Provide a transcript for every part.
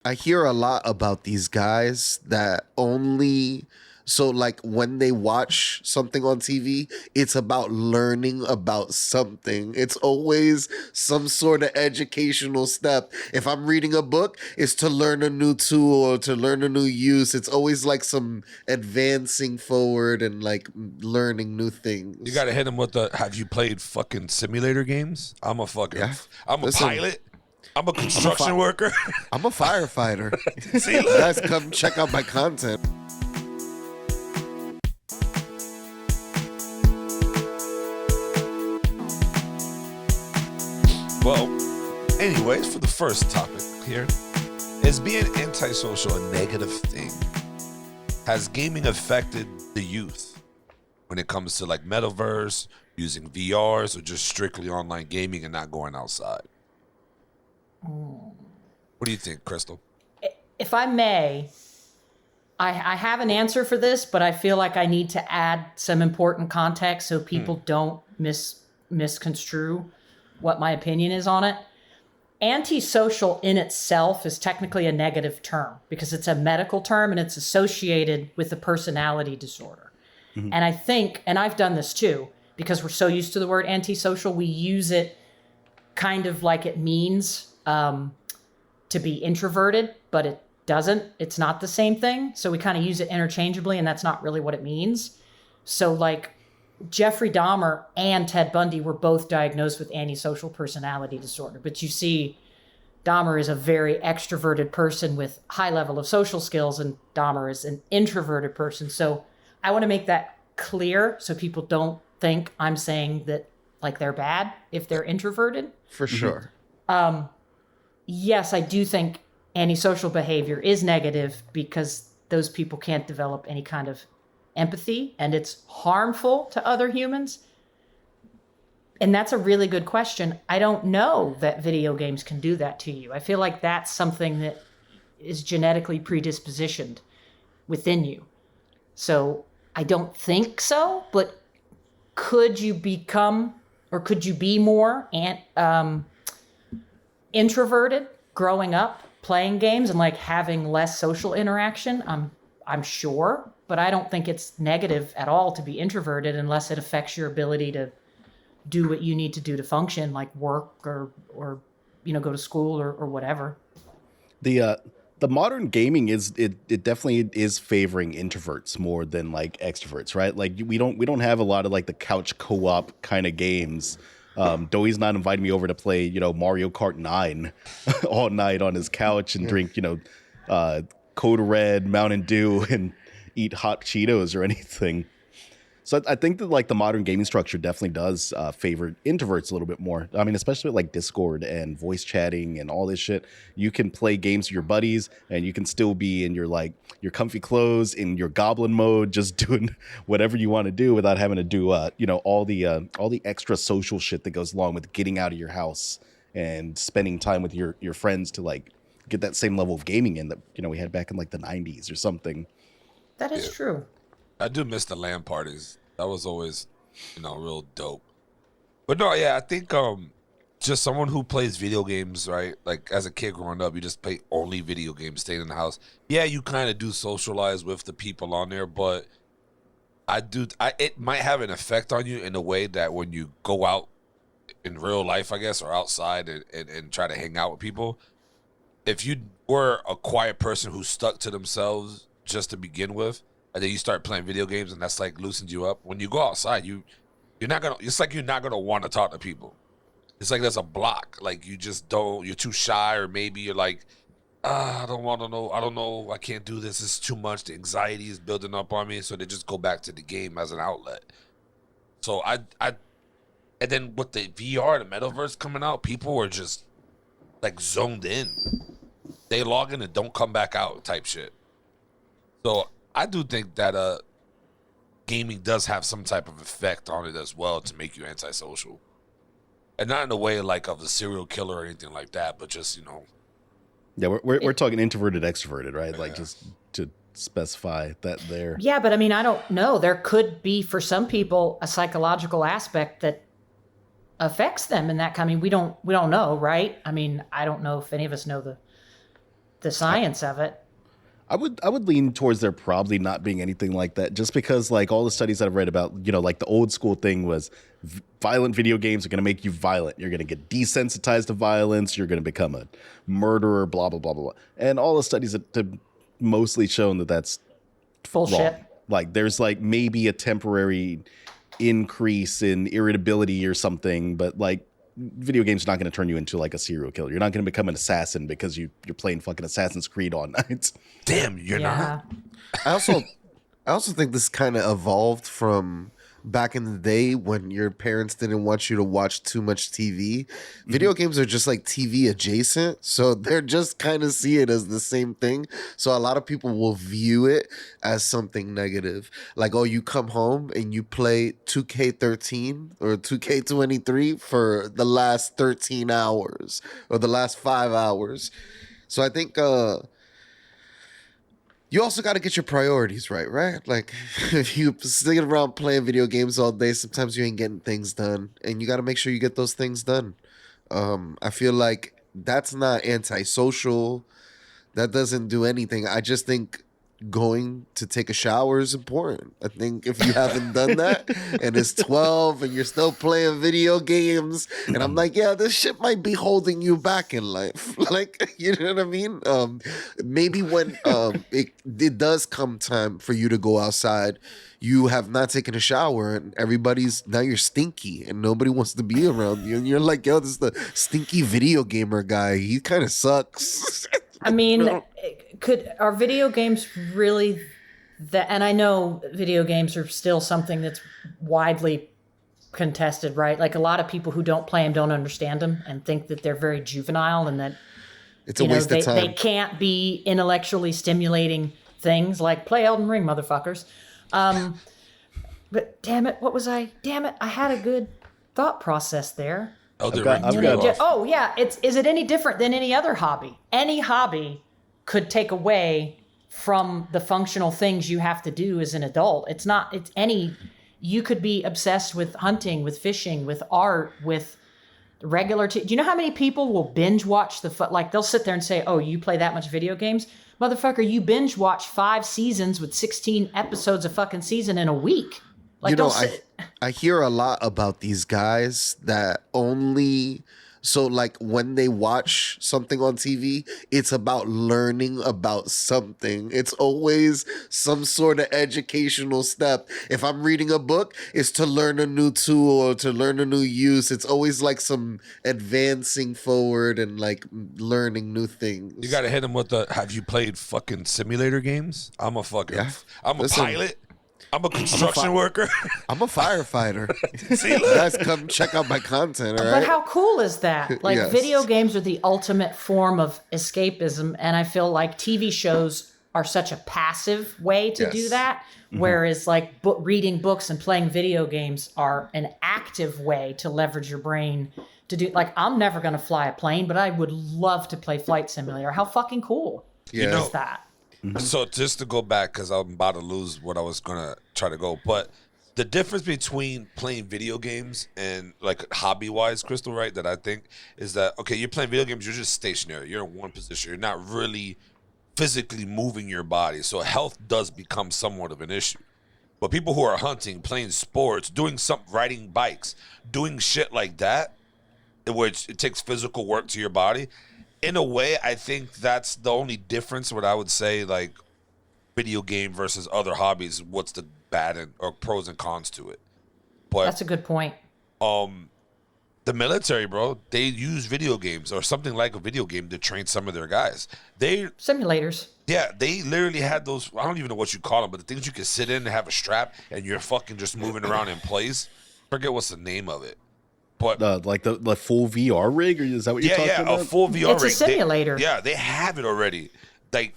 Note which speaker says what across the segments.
Speaker 1: I hear a lot about these guys that only so like when they watch something on TV, it's about learning about something. It's always some sort of educational step. If I'm reading a book, it's to learn a new tool or to learn a new use. It's always like some advancing forward and like learning new
Speaker 2: You
Speaker 1: things.
Speaker 2: got to hit him with the, have you played fucking simulator games?
Speaker 1: Yeah.
Speaker 2: I'm a
Speaker 1: Listen,
Speaker 2: pilot. I'm a
Speaker 1: I'm a
Speaker 2: construction worker.
Speaker 1: I'm a firefighter.
Speaker 2: See,
Speaker 1: You
Speaker 2: look.
Speaker 1: guys come check out my content.
Speaker 2: Well, anyways, for the first topic here, is being antisocial a negative thing? Has gaming affected the youth when it comes to like metaverse, using VRs, or just strictly online gaming and not going outside? What do you think, Crystal?
Speaker 3: If I may, I have an answer for this, but I feel like I need to add some important context so people don't misconstrue what my opinion is on it. Antisocial in itself is technically a negative term because it's a medical term and it's associated with a personality disorder. Mm-hmm. And I think, and I've done this too, because we're so used to the word antisocial, we use it kind of like it means to be introverted, but it doesn't. It's not the same thing. So we kind of use it interchangeably, and that's not really what it means. So like Jeffrey Dahmer and Ted Bundy were both diagnosed with antisocial personality disorder. But you see, Dahmer is a very extroverted person with high level of social skills, and Dahmer is an introverted person. So I want to make that clear so people don't think I'm saying that like they're bad if they're introverted.
Speaker 1: For sure.
Speaker 3: Yes, I do think antisocial behavior is negative because those people can't develop any kind of empathy and it's harmful to other humans. And that's a really good question. I don't know that video games can do that to you. I feel like that's something that is genetically predispositioned within you. So I don't think so, but could you become or could you be more introverted growing up playing games and like having less social interaction? I'm sure, but I don't think it's negative at all to be introverted unless it affects your ability to do what you need to do to function, like work or go to school or whatever.
Speaker 4: The modern gaming it definitely is favoring introverts more than like extroverts, right? Like we don't have a lot of like the couch co-op kind of games. Doey's not inviting me over to play, Mario Kart 9 all night on his couch and drink, Code Red, Mountain Dew, and eat hot Cheetos or anything. So I think that like the modern gaming structure definitely does favor introverts a little bit more. I mean, especially with like Discord and voice chatting and all this shit. You can play games with your buddies and you can still be in your comfy clothes in your goblin mode, just doing whatever you want to do without having to do all the extra social shit that goes along with getting out of your house and spending time with your friends to like get that same level of gaming in that we had back in like the 90s or something.
Speaker 3: That is true.
Speaker 2: I do miss the LAN parties. That was always, real dope. But no, yeah, I think just someone who plays video games, right? Like as a kid growing up, you just play only video games, staying in the house. Yeah, you kind of do socialize with the people on there, but it might have an effect on you in a way that when you go out in real life, I guess, or outside and try to hang out with people, if you were a quiet person who stuck to themselves just to begin with, and then you start playing video games and that's like loosens you up. When you go outside, you're not gonna want to talk to people. It's like there's a block. Like you just don't, you're too shy, or maybe you're like, I don't want to know. I don't know. I can't do this. It's too much. The anxiety is building up on me. So they just go back to the game as an outlet. So and then with the VR, the metaverse coming out, people are just like zoned in. They log in and don't come back out type shit. So I do think that gaming does have some type of effect on it as well to make you antisocial. And not in a way like of a serial killer or anything like that, but just,
Speaker 4: Yeah, we're talking introverted, extroverted, right? Like just to specify that there.
Speaker 3: Yeah, but I mean, I don't know. There could be for some people a psychological aspect that affects them in that. I mean, we don't know, right? I mean, I don't know if any of us know the science of it.
Speaker 4: I would lean towards there probably not being anything like that, just because like all the studies that I've read about, like the old school thing was violent video games are going to make you violent. You're going to get desensitized to violence. You're going to become a murderer, blah, blah, blah, blah, blah. And all the studies have mostly shown that that's
Speaker 3: Bullshit.
Speaker 4: wrong. Like there's like maybe a temporary increase in irritability or something, but like video games are not going to turn you into like a serial killer. You're not going to become an assassin because you're playing fucking Assassin's Creed all night.
Speaker 2: Damn, you're not.
Speaker 1: I also think this kind of evolved from back in the day when your parents didn't want you to watch too much TV. Video games are just like TV adjacent, so they're just kind of see it as the same thing. So a lot of people will view it as something negative. Like, oh, you come home and you play 2K13 or 2K23 for the last 13 hours or the last 5 hours. So I think you also got to get your priorities right? Like, if you sitting around playing video games all day, sometimes you ain't getting things done, and you got to make sure you get those things done. I feel like that's not antisocial. That doesn't do anything. I just think going to take a shower is important. I think if you haven't done that and it's 12 and you're still playing video games, and I'm like, yeah, this shit might be holding you back in life. Like, you know what I mean? Maybe when it does come time for you to go outside, you have not taken a shower and now you're stinky and nobody wants to be around you. And you're like, yo, this is the stinky video gamer guy. He kind of sucks.
Speaker 3: I mean, are video games really that? And I know video games are still something that's widely contested, right? Like a lot of people who don't play them don't understand them and think that they're very juvenile and that
Speaker 1: it's a waste of time.
Speaker 3: They can't be intellectually stimulating things like play Elden Ring, motherfuckers. But damn it, I had a good thought process there. Oh yeah, is it any different than any other hobby? Any hobby could take away from the functional things you have to do as an adult. You could be obsessed with hunting, with fishing, with art, with regular do you know how many people will binge watch like they'll sit there and say, oh, you play that much video games? Motherfucker, you binge watch 5 seasons with 16 episodes a fucking season in a week. Like,
Speaker 1: I hear a lot about these guys that only, so like when they watch something on TV, it's about learning about something. It's always some sort of educational step. If I'm reading a book, it's to learn a new tool or to learn a new use. It's always like some advancing forward and like learning new things.
Speaker 2: You got to hit them with have you played fucking simulator games? I'm a pilot. I'm a construction worker.
Speaker 1: I'm a firefighter. See, guys, come check out my content, all right?
Speaker 3: But how cool is that? Like,
Speaker 1: yes.
Speaker 3: Video games are the ultimate form of escapism, and I feel like TV shows are such a passive way to do that, whereas, like, reading books and playing video games are an active way to leverage your brain to do... Like, I'm never going to fly a plane, but I would love to play Flight Simulator. How fucking cool is that?
Speaker 2: So just to go back, because I'm about to lose what I was going to try to go, but the difference between playing video games and like hobby-wise, Crystal, right, that I think is that, okay, you're playing video games, you're just stationary. You're in one position. You're not really physically moving your body. So health does become somewhat of an issue. But people who are hunting, playing sports, riding bikes, doing shit like that, which it takes physical work to your body, in a way, I think that's the only difference. What I would say, like video game versus other hobbies, what's the or pros and cons to it? But
Speaker 3: that's a good point.
Speaker 2: The military, bro, they use video games or something like a video game to train some of their guys.
Speaker 3: Simulators.
Speaker 2: Yeah, they literally had those. I don't even know what you call them, but the things you can sit in and have a strap and you're fucking just moving around in place. Forget what's the name of it. But
Speaker 4: like the full VR rig, or is that what you're talking about?
Speaker 2: Yeah, a full VR rig.
Speaker 3: It's a simulator.
Speaker 2: They have it already. Like,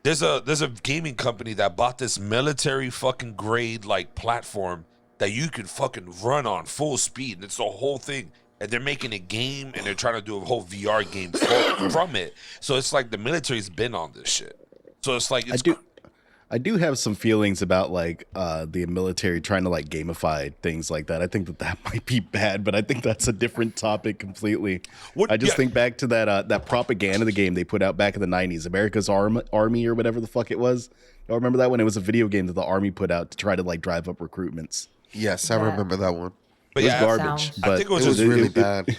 Speaker 2: there's a gaming company that bought this military fucking grade like platform that you could fucking run on full speed. And it's a whole thing. And they're making a game, and they're trying to do a whole VR game from it. So it's like the military's been on this shit. So it's like
Speaker 4: I do have some feelings about like the military trying to like gamify things like that. I think that might be bad, but I think that's a different topic completely.
Speaker 2: What-
Speaker 4: I just
Speaker 2: yeah.
Speaker 4: think back to that propaganda the game they put out back in the 90s, America's Army or whatever the fuck it was. I remember that one. It was a video game that the Army put out to try to like drive up recruitments.
Speaker 1: Yes, I remember that one.
Speaker 2: But
Speaker 4: It was
Speaker 2: yeah,
Speaker 4: garbage.
Speaker 3: Sounds-
Speaker 4: But
Speaker 2: I think it was
Speaker 1: It was
Speaker 2: just
Speaker 1: really bad.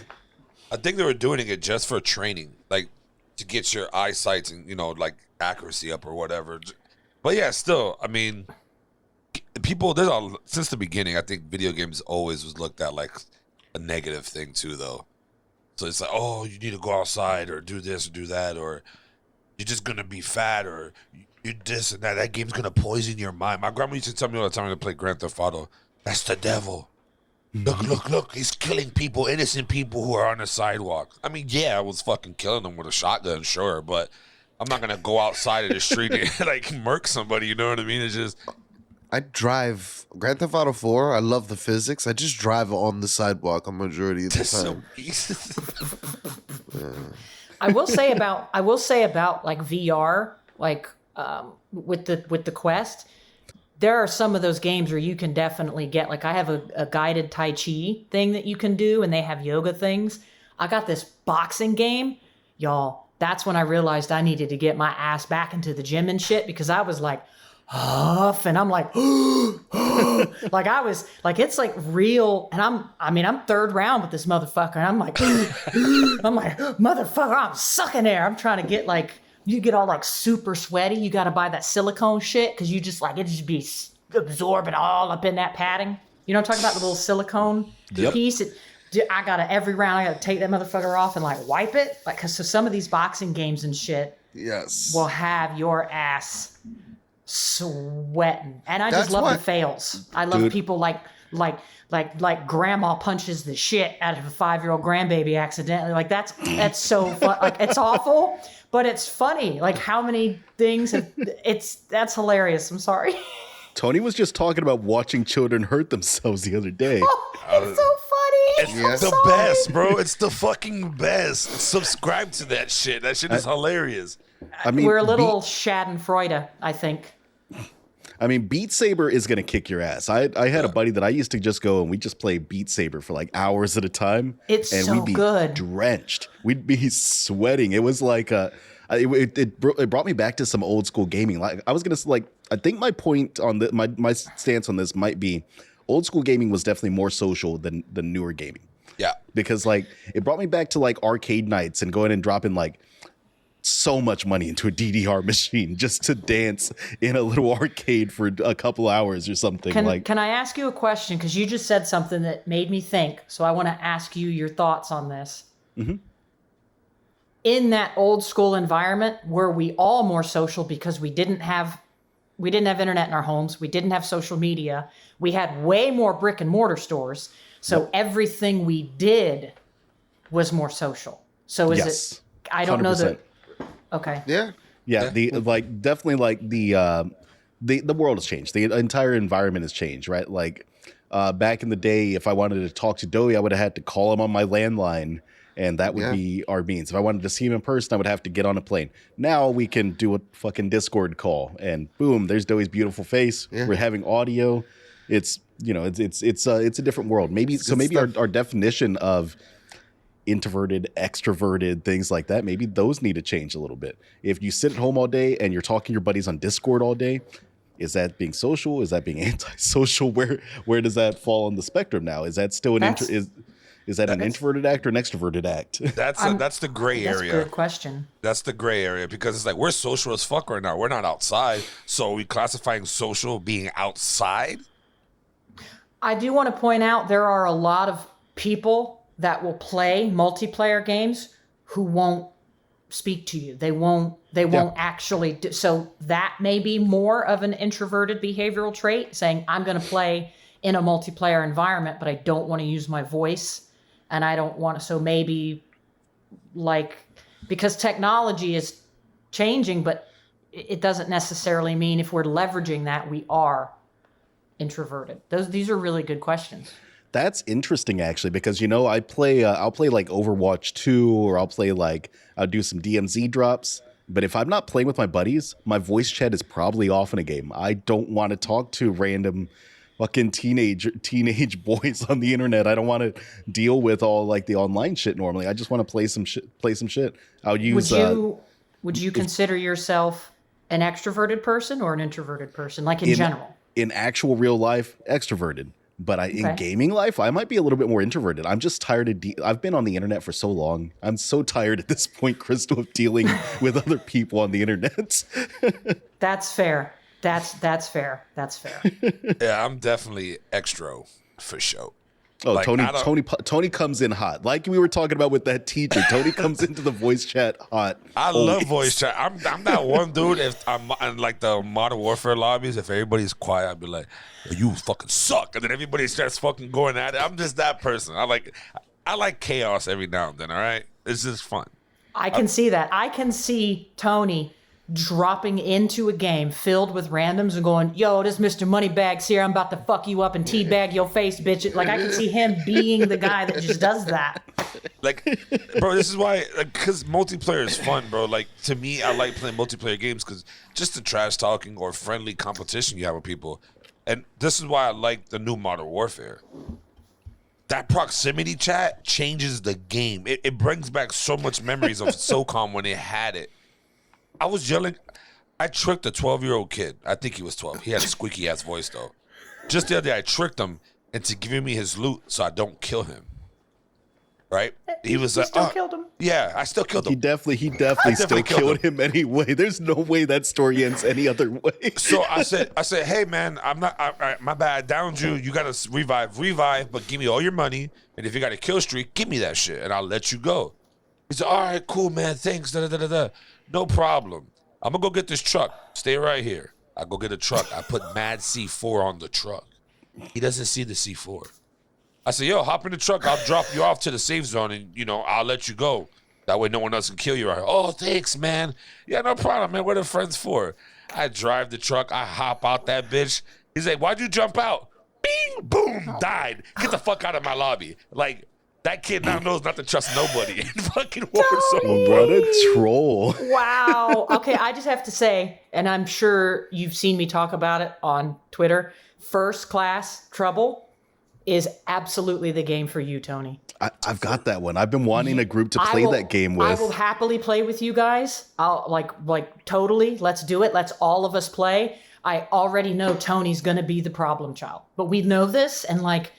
Speaker 2: I think they were doing it just for training, like to get your eyesight and like accuracy up or whatever. But yeah, still, I mean, people since the beginning, I think video games always was looked at like a negative thing too, though. So it's like, oh, you need to go outside or do this or do that, or you're just gonna be fat, or you this and that. That game's gonna poison your mind. My grandma used to tell me all the time to play Grand Theft Auto. That's the devil. Look, he's killing people, innocent people who are on the sidewalk. I mean, yeah, I was fucking killing them with a shotgun, sure, but I'm not going to go outside in the street and like murk somebody, you know what I mean? It's just...
Speaker 1: I drive Grand Theft Auto 4. I love the physics. I just drive on the sidewalk a majority of the time.
Speaker 3: I will say about like VR, like with the Quest, there are some of those games where you can definitely get, like, I have a guided Tai Chi thing that you can do, and they have yoga things. I got this boxing game, y'all. That's when I realized I needed to get my ass back into the gym and shit, because I was like, huff, and I'm like, like I was like, it's like real, and I'm third round with this motherfucker, and I'm like, motherfucker, I'm sucking air. I'm trying to get like, you get all like super sweaty. You got to buy that silicone shit because you just like it just be absorbing all up in that padding. You know what I'm talking about? The little silicone piece. I gotta every round. I gotta take that motherfucker off and like wipe it. Like, cause so some of these boxing games and shit
Speaker 1: Yes.
Speaker 3: will have your ass sweating, and I
Speaker 1: That's
Speaker 3: just love
Speaker 1: what-
Speaker 3: the fails. I love people like grandma punches the shit out of a 5-year-old grandbaby accidentally. Like that's so fun. Like it's awful, but it's funny. Like how many things that's hilarious. I'm sorry.
Speaker 4: Tony was just talking about watching children hurt themselves the other day.
Speaker 3: It's so funny.
Speaker 2: It's the best, bro. It's the fucking best. Subscribe to that shit. That shit is hilarious.
Speaker 4: I mean,
Speaker 3: We're a little Schadenfreude, I think.
Speaker 4: Beat Saber is gonna kick your ass. I had a buddy that I used to just go and we just play Beat Saber for like hours at a time.
Speaker 3: It's
Speaker 4: and
Speaker 3: so
Speaker 4: we'd be
Speaker 3: good.
Speaker 4: drenched. We'd be sweating. It was like it brought me back to some old school gaming. Like I was gonna like, I think my point on my stance on this might be, old school gaming was definitely more social than newer gaming.
Speaker 2: Yeah.
Speaker 4: Because like it brought me back to like arcade nights and going and dropping like so much money into a DDR machine just to dance in a little arcade for a couple hours or something.
Speaker 3: Can I ask you a question? Because you just said something that made me think. So I want to ask you your thoughts on this. Mm-hmm. In that old school environment, were we all more social because we didn't have internet in our homes, we didn't have social media, we had way more brick and mortar stores, so everything we did was more social. So is it? I don't know that. Okay.
Speaker 1: Yeah.
Speaker 4: Yeah, definitely the world has changed. The entire environment has changed, right? Like back in the day, if I wanted to talk to Doey, I would have had to call him on my landline, and that would be our means. If I wanted to see him in person, I would have to get on a plane. Now we can do a fucking Discord call, and boom, there's Doey's beautiful face. Yeah. We're having audio. It's it's a different world. Maybe our definition of introverted, extroverted, things like that, maybe those need to change a little bit. If you sit at home all day and you're talking to your buddies on Discord all day, is that being social? Is that being antisocial? Where does that fall on the spectrum now? Is that still is that an introverted act or an extroverted act?
Speaker 2: That's the gray area.
Speaker 3: That's a good question.
Speaker 2: That's the gray area, because it's like we're social as fuck right now. We're not outside, so are we classifying social being outside?
Speaker 3: I do want to point out there are a lot of people that will play multiplayer games who won't speak to you. They won't actually do, so that may be more of an introverted behavioral trait, saying I'm going to play in a multiplayer environment, but I don't want to use my voice, and I don't want to. So maybe like, because technology is changing, but it doesn't necessarily mean if we're leveraging that we are introverted. These are really good questions.
Speaker 4: That's interesting, actually, because I'll play like Overwatch 2, or I'll do some DMZ drops. But if I'm not playing with my buddies, my voice chat is probably off in a game. I don't want to talk to random fucking teenage boys on the internet. I don't want to deal with all like the online shit normally. I just want to play some shit. I'll use
Speaker 3: would you consider yourself an extroverted person or an introverted person, like in general?
Speaker 4: In actual real life, extroverted. But in gaming life, I might be a little bit more introverted. I'm just tired of I've been on the internet for so long. I'm so tired at this point, Crystal, of dealing with other people on the internet.
Speaker 3: That's fair. That's fair. That's fair.
Speaker 2: Yeah, I'm definitely extra for sure.
Speaker 4: Oh,
Speaker 2: Like,
Speaker 4: Tony comes in hot. Like we were talking about with that teacher. Tony comes into the voice chat hot.
Speaker 2: I love voice chat. I'm that one dude. If I'm in like the Modern Warfare lobbies, if everybody's quiet, I'd be like, "You fucking suck," and then everybody starts fucking going at it. I'm just that person. I like chaos every now and then. All right, it's just fun.
Speaker 3: I can see that. I can see Tony dropping into a game filled with randoms and going, "Yo, this Mr. Moneybags here. I'm about to fuck you up and teabag your face, bitch." Like, I can see him being the guy that just does that.
Speaker 2: Like, bro, this is why, because multiplayer is fun, bro. Like, to me, I like playing multiplayer games because just the trash talking or friendly competition you have with people. And this is why I like the new Modern Warfare. That proximity chat changes the game. It brings back so much memories of SOCOM when it had it. I was yelling. I tricked a 12-year-old kid. I think he was 12. He had a squeaky-ass voice, though. Just the other day, I tricked him into giving me his loot so I don't kill him. Right? He was like,
Speaker 3: still killed him?
Speaker 2: Yeah, I still killed him.
Speaker 4: He definitely still killed him anyway. There's no way that story ends any other way.
Speaker 2: So I said, hey, man, I'm not, my bad, I downed you. You got to revive, but give me all your money. And if you got a kill streak, give me that shit, and I'll let you go. He said, all right, cool, man, thanks, da-da-da-da-da. No problem. I'm going to go get this truck. Stay right here. I go get a truck. I put mad C4 on the truck. He doesn't see the C4. I said, yo, hop in the truck. I'll drop you off to the safe zone and, I'll let you go. That way no one else can kill you. Right? Oh, thanks, man. Yeah, no problem, man. What are friends for? I drive the truck. I hop out that bitch. He's like, why'd you jump out? Bing, boom, died. Get the fuck out of my lobby. Like, that kid now knows not to trust nobody in fucking Warzone.
Speaker 4: What a troll.
Speaker 3: Wow. Okay, I just have to say, and I'm sure you've seen me talk about it on Twitter, First Class Trouble is absolutely the game for you, Tony.
Speaker 4: I've got that one. I've been wanting a group to play that game with.
Speaker 3: I will happily play with you guys. I'll like totally. Let's do it. Let's all of us play. I already know Tony's going to be the problem child, but we know this, and like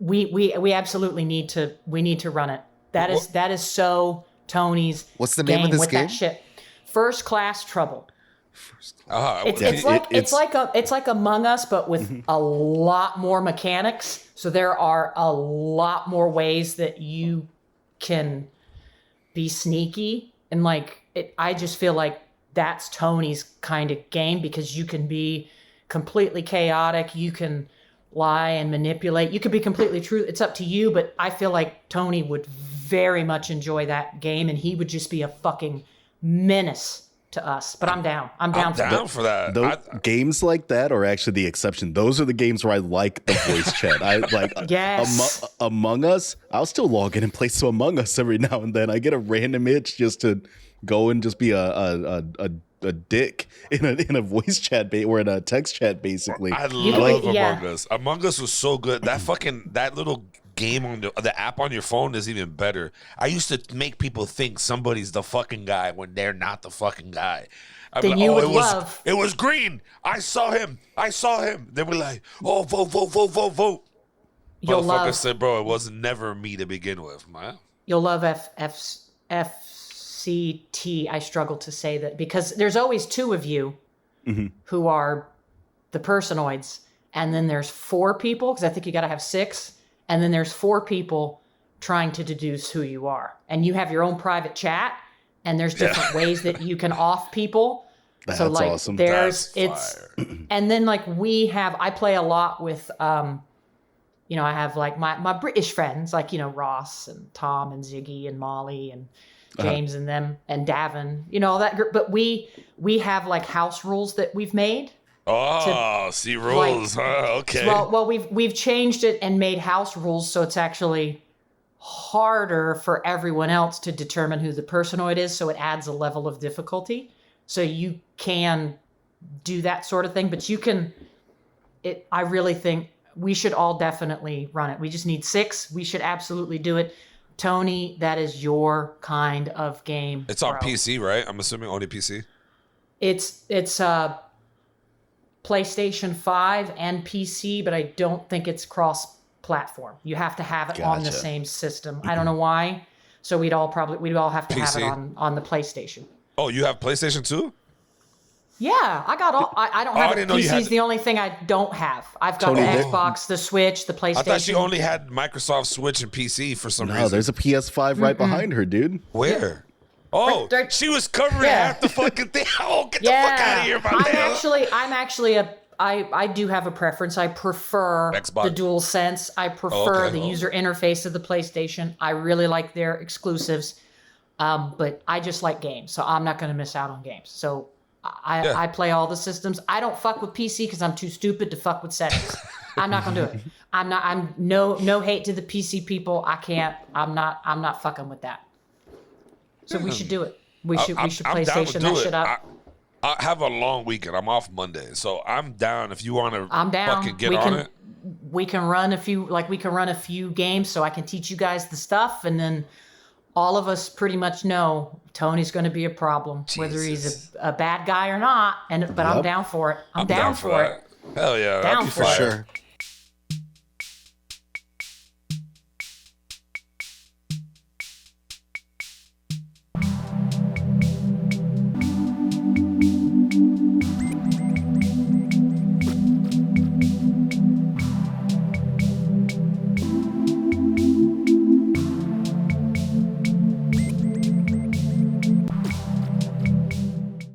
Speaker 3: we absolutely need to run it. That is so Tony's.
Speaker 1: What's the name of this
Speaker 3: with
Speaker 1: game?
Speaker 3: That shit. First Class Trouble.
Speaker 2: It's
Speaker 3: like Among Us, but with a lot more mechanics. So there are a lot more ways that you can be sneaky, and I just feel like that's Tony's kind of game, because you can be completely chaotic, you can lie and manipulate, you could be completely true. It's up to you, but I feel like Tony would very much enjoy that game, and he would just be a fucking menace to us. But I'm down. I'm down for that.
Speaker 4: Those games like that are actually the exception. Those are the games where I like the voice chat. I like
Speaker 3: yes.
Speaker 4: Among Us. I'll still log in and play some Among Us every now and then. I get a random itch just to go and just be a dick in a voice chat or in a text chat, basically.
Speaker 2: I love Among Us. Among Us was so good. That little game on the app on your phone is even better. I used to make people think somebody's the fucking guy when they're not the fucking guy.
Speaker 3: Then you would love.
Speaker 2: It was green. I saw him. Then we're like, oh, vote.
Speaker 3: You'll love.
Speaker 2: Motherfucker said, bro, it was never me to begin with, man.
Speaker 3: You'll love FCT. I struggle to say that because there's always two of you who are the personoids, and then there's four people, because I think you got to have six. And then there's four people trying to deduce who you are. And you have your own private chat, and there's different ways that you can off people.
Speaker 4: That's awesome.
Speaker 3: And then I play a lot with, I have like my British friends, like, Ross and Tom and Ziggy and Molly and James and them and Davin, all that group. But we have like house rules that we've made.
Speaker 2: Rules. Okay.
Speaker 3: Well, we've changed it and made house rules, so it's actually harder for everyone else to determine who the personoid is, so it adds a level of difficulty. So you can do that sort of thing, but you can. I really think we should all definitely run it. We just need 6. We should absolutely do it. Tony, that is your kind of game.
Speaker 2: It's on
Speaker 3: bro.
Speaker 2: PC, right? I'm assuming only PC.
Speaker 3: It's PlayStation 5 and PC, but I don't think it's cross-platform. You have to have it on the
Speaker 4: Gotcha.
Speaker 3: same system. I don't know why. So we'd all have to have it
Speaker 2: PC.
Speaker 3: on the PlayStation.
Speaker 2: Oh, you have PlayStation 2?
Speaker 3: Yeah, I got all. I don't
Speaker 2: I
Speaker 3: have
Speaker 2: didn't know
Speaker 3: it.
Speaker 2: you
Speaker 3: PC's
Speaker 2: had-
Speaker 3: the only thing I don't have. I've got
Speaker 4: Tony,
Speaker 3: the
Speaker 4: there-
Speaker 3: Xbox, the Switch, the PlayStation.
Speaker 2: I thought she only had Microsoft Switch and PC for some
Speaker 4: No,
Speaker 2: reason.
Speaker 4: there's a PS5 right behind her, dude.
Speaker 2: Where? Oh,
Speaker 3: Right-
Speaker 2: she was covering
Speaker 3: Yeah.
Speaker 2: half the fucking thing. Oh, get the
Speaker 3: Yeah,
Speaker 2: fuck out of here, my
Speaker 3: I'm actually I do have a preference. I prefer
Speaker 2: Xbox.
Speaker 3: the DualSense. I prefer
Speaker 2: okay.
Speaker 3: the user interface of the PlayStation. I really like their exclusives. But I just like games, so I'm not going to miss out on games. So I play all the systems. I don't fuck with PC because I'm too stupid to fuck with settings. I'm not going to do it. I'm no hate to the PC people. I can't. I'm not fucking with that. So we should do it. We should
Speaker 2: I'm down to
Speaker 3: PlayStation
Speaker 2: do
Speaker 3: that
Speaker 2: it.
Speaker 3: shit up.
Speaker 2: I have a long weekend. I'm off Monday, so I'm down if you want to
Speaker 3: I'm down.
Speaker 2: fucking get
Speaker 3: we
Speaker 2: on
Speaker 3: can,
Speaker 2: it.
Speaker 3: We can run a few games so I can teach you guys the stuff, and then all of us pretty much know Tony's going to be a problem, whether he's
Speaker 2: Jesus.
Speaker 3: a bad guy or not. But I'm
Speaker 4: Yep.
Speaker 3: down for it. I'm down for it.
Speaker 2: Hell yeah,
Speaker 3: Down
Speaker 2: that'd be
Speaker 3: for
Speaker 2: fire.
Speaker 1: Sure.